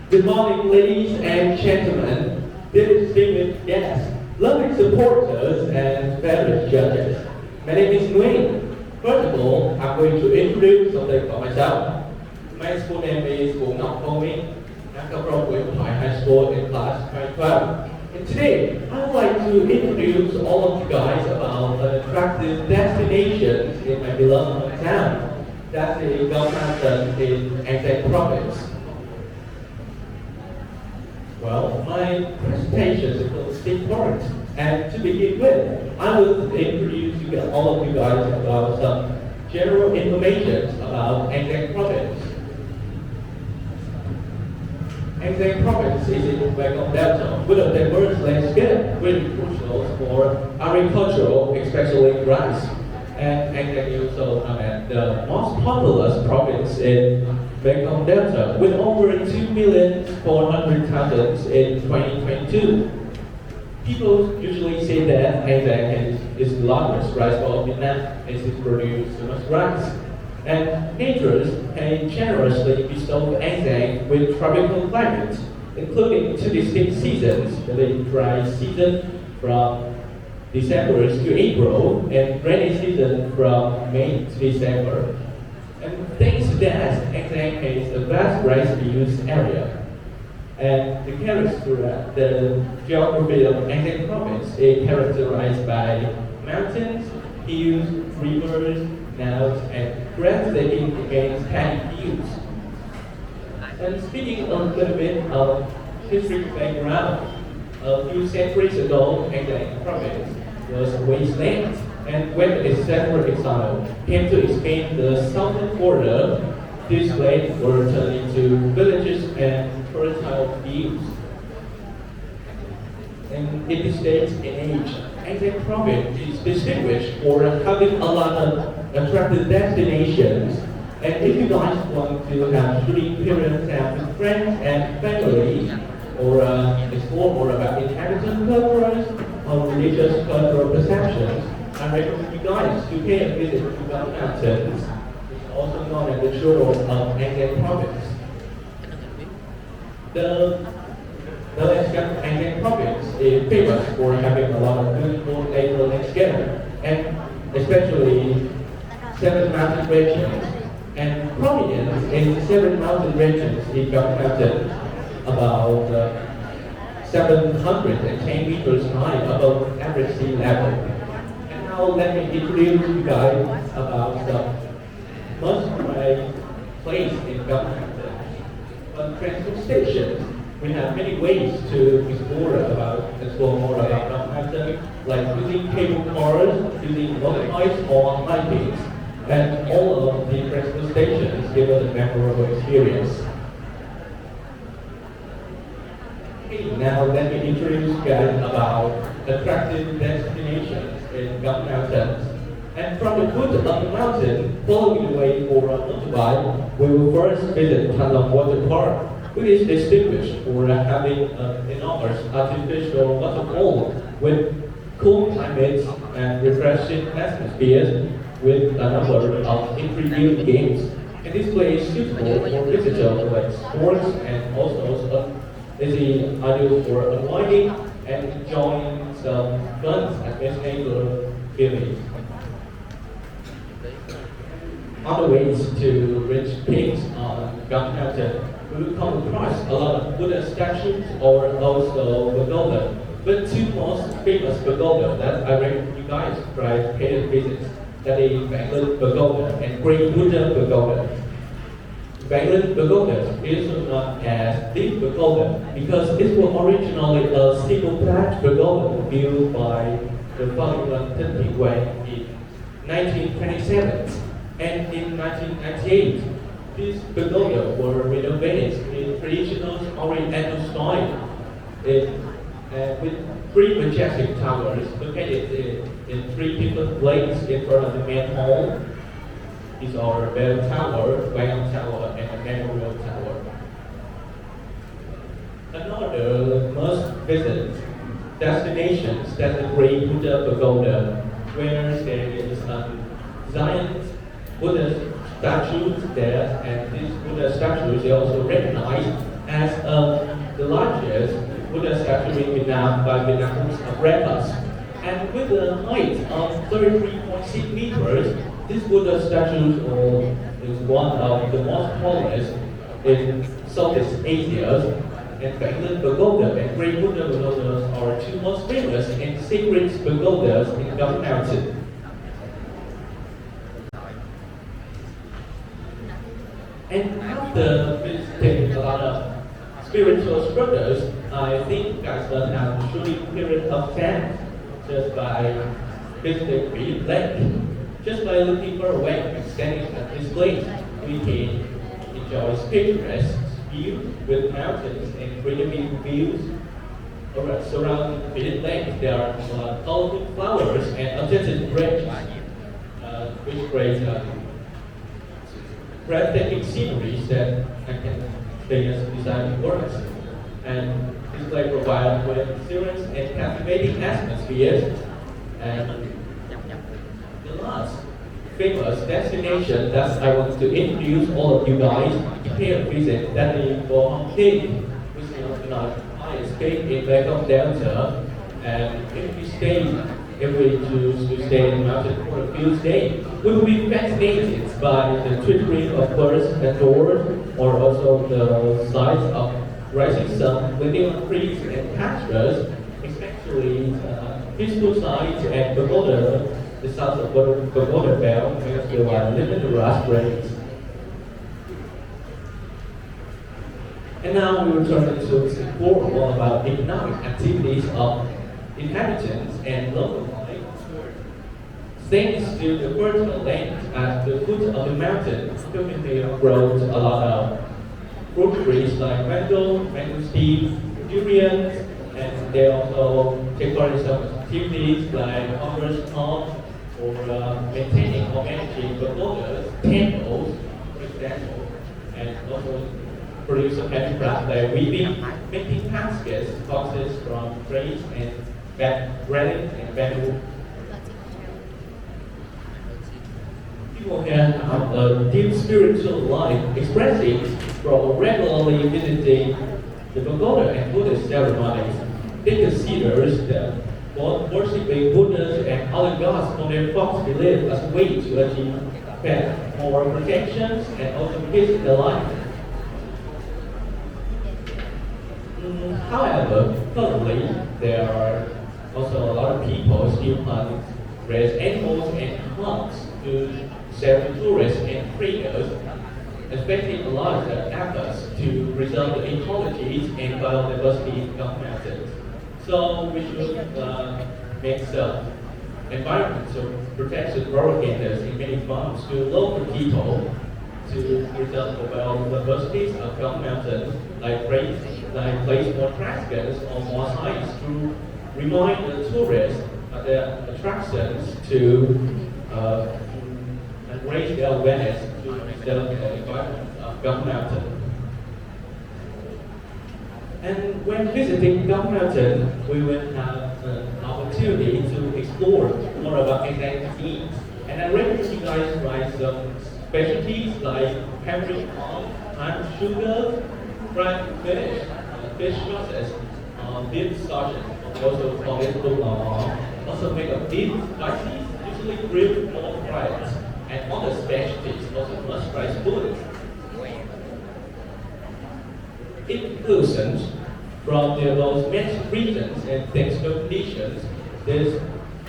Good morning, ladies and gentlemen, dear distinguished guests, lovely supporters, and fellow judges. My name is Nguyên. First of all, I'm going to introduce something for myself. My school name is Khôi. I come from Thoại High School in class 12. And today, I would like to introduce all of you guys about attractive destinations in my beloved hometown. That's the Golf Mountain in An Giang province. Well, my presentation is called State Parks. And to begin with, I will introduce all of you guys about some general information about An Giang province. An Giang province is in the Vòng Delta with a diverse landscape, really crucial for agricultural, especially rice. And An Giang is also the most populous province in Vòng Delta with over 2,400,000 in 2022. People usually say that An Giang is the largest rice bowl of Vietnam as it produces so much rice. And natures can generously bestow An Giang with tropical climates, including two distinct seasons, the dry season from December to April, and rainy season from May to December. And thanks to that, An Giang has a vast rice use area. And the geography of An Giang province is characterized by mountains, hills, rivers, canals, and breathtaking and paddy fields. And speaking a little bit of history background, a few centuries ago, An Giang province was a wasteland, and when the settler exile came to expand the southern border, these lands were turned into villages and fertile fields. And in this day and age, An Giang province is distinguished for having a lot of attractive destinations. And if you guys want to have free periods with friends and family, or explore more about inhabitant cultures or religious cultural perceptions, I recommend you guys to pay a visit to Golf Mountains, also known as the shore of An Giang province. The landscape of An Giang province is famous for having a lot of beautiful natural landscape, and especially 7 mountain regions. And prominent in 7 mountain regions in Golf Mountain, about 710 meters high above average sea level. And now let me introduce you guys about the must-try place in Golf Mountain. On transport stations, we have many ways to explore more about Golf Mountain, like using cable cars, using motorbikes or hikings. And all of the transport stations give us a memorable experience. Okay, now let me introduce you guys about attractive destinations in Golf Mountains. And from the foot of the mountain, following the way for a motorbike, we will first visit Thanh Water Park, which is distinguished for having an enormous artificial waterfall with cool climates and refreshing atmospheres with a number of intriguing games. And this place is suitable for visitors like sports and also is ideal for unwinding and enjoying some fun and nature feelings. On the ways to reach peaks on Golf Mountain, we will come across a lot of Buddha statues or also pagoda. But two most famous pagoda that I recommend you guys try to pay a visit. That is Vạn Pagoda and Great Buddha Pagoda. Vạn Pagoda is known as Deep Pagoda because it was originally a single-platform pagoda built by the Falun Gong in 1927. And in 1998, these pagoda were renovated in traditional Oriental style with 3 majestic towers located in 3 different places in front of the main hall. These are Bell Tower, Vàng Tower, and the Memorial Tower. Another must-visit destinations that's the Great Buddha Pagoda, where there is a giant Buddha statues there, and these Buddha statues are also recognized as the largest Buddha statue in Vietnam by Vietnamese records. And with a height of 33.6 meters, this Buddha statue is one of the most tallest in Southeast Asia. And Bangladesh pagoda and Great Buddha pagodas are two most famous and sacred pagodas in Gum Mountain. And after visiting a lot of spiritual structures, I think you guys must have a short period of time just by visiting Biện Lake. Just by looking for a way and standing at this place, we can enjoy picturesque views with mountains and greenery views. Surrounding Biện Lake, there are colorful flowers and authentic bridges, which create breathtaking sceneries that I can say as design works. And this lake provides with serious and captivating atmospheres. And the last famous destination that I want to introduce all of you guys to pay a visit, that is Vòng, which is the highest peak in Mekong Delta. And if you choose to stay in the mountain for a few days, we will be fascinated by the twittering of birds and birds, or also the sights of rising sun living on trees and pastures, especially peaceful sights and pagoda. The sounds of pagoda bell because they are limited raspberries. And now we will turn to explore more about economic activities of inhabitants and local life. Thanks to the fertile land at the foot of the mountain, community grows a lot of fruit trees like mango, mangosteen, durians, and they also take part in some activities like harvest farms or maintaining or managing pagodas, temples, for example, and also produce a handicraft like weaving, making baskets, boxes from trees and railings and bamboo. People can have a deep spiritual life expressing from regularly visiting the pagoda and Buddhist ceremonies. They consider that worshipping Buddhas and other gods from their false belief as a way to achieve more protections and also peace in their life. However, currently there are also a lot of people still hunt, raise animals and plants to sell to tourists and traders, expecting a lot of efforts to preserve the ecologies and biodiversity in Gum Mountains. So we should make some environmental protection propagandas in many farms to local people to preserve the biodiversity of Gum Mountains, like place more baskets on more sites to remind the tourists of their attractions to raise their awareness to the environment of Gum Mountain. And when visiting Gum Mountain, we will have an opportunity to explore more about Asian teas. And I recommend you guys try some specialties like peppery corn, palm sugar, fried fish, fish sauces, beef sausage, also called it also make a beef spicy, usually grilled or fried, and other specialties, also must try food. Inclusions from those mentioned regions and textile conditions, this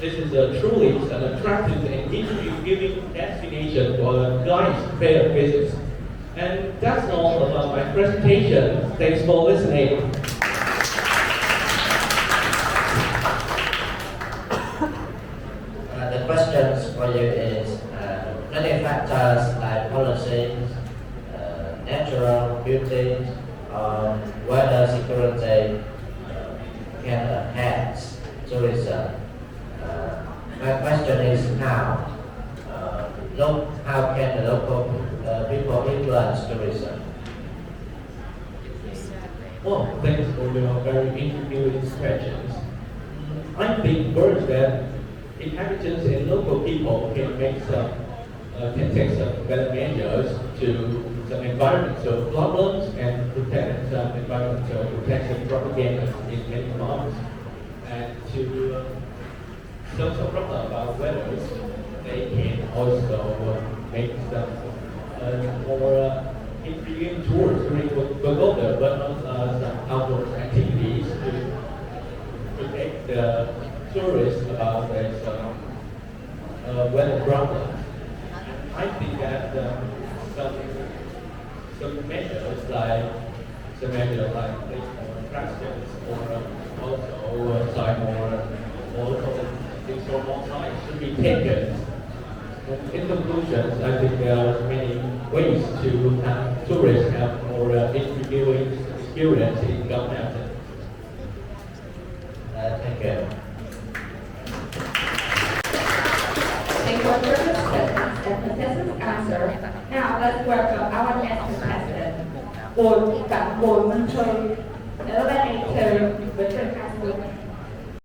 is a truly an attractive and interview-giving destination for guides to pay a visit. And that's all about my presentation. Thanks for listening. The questions for you is many factors like policies, natural beauty, weather security can enhance tourism. My question is how can the local people influence tourism? Well, thanks for your very interesting questions. I think first that inhabitants and local people can take some better measures to some environmental problems and protect some environmental protection propaganda in many months. And to solve some problem about weather, they can also make some more intriguing tours during Pagoda, but also some outdoor activities to protect the tourists about this weather problem. I think that some measures like more practice or also sign more also informal signs should be taken. In conclusion, I think there are many ways to have tourists have more intriguing experience in Gulf Mountain. Thank you. Thank you for your questions and contestants' answer. Now let's welcome our next contestant, Bùi Minh Thư, 1182 Victoria High School.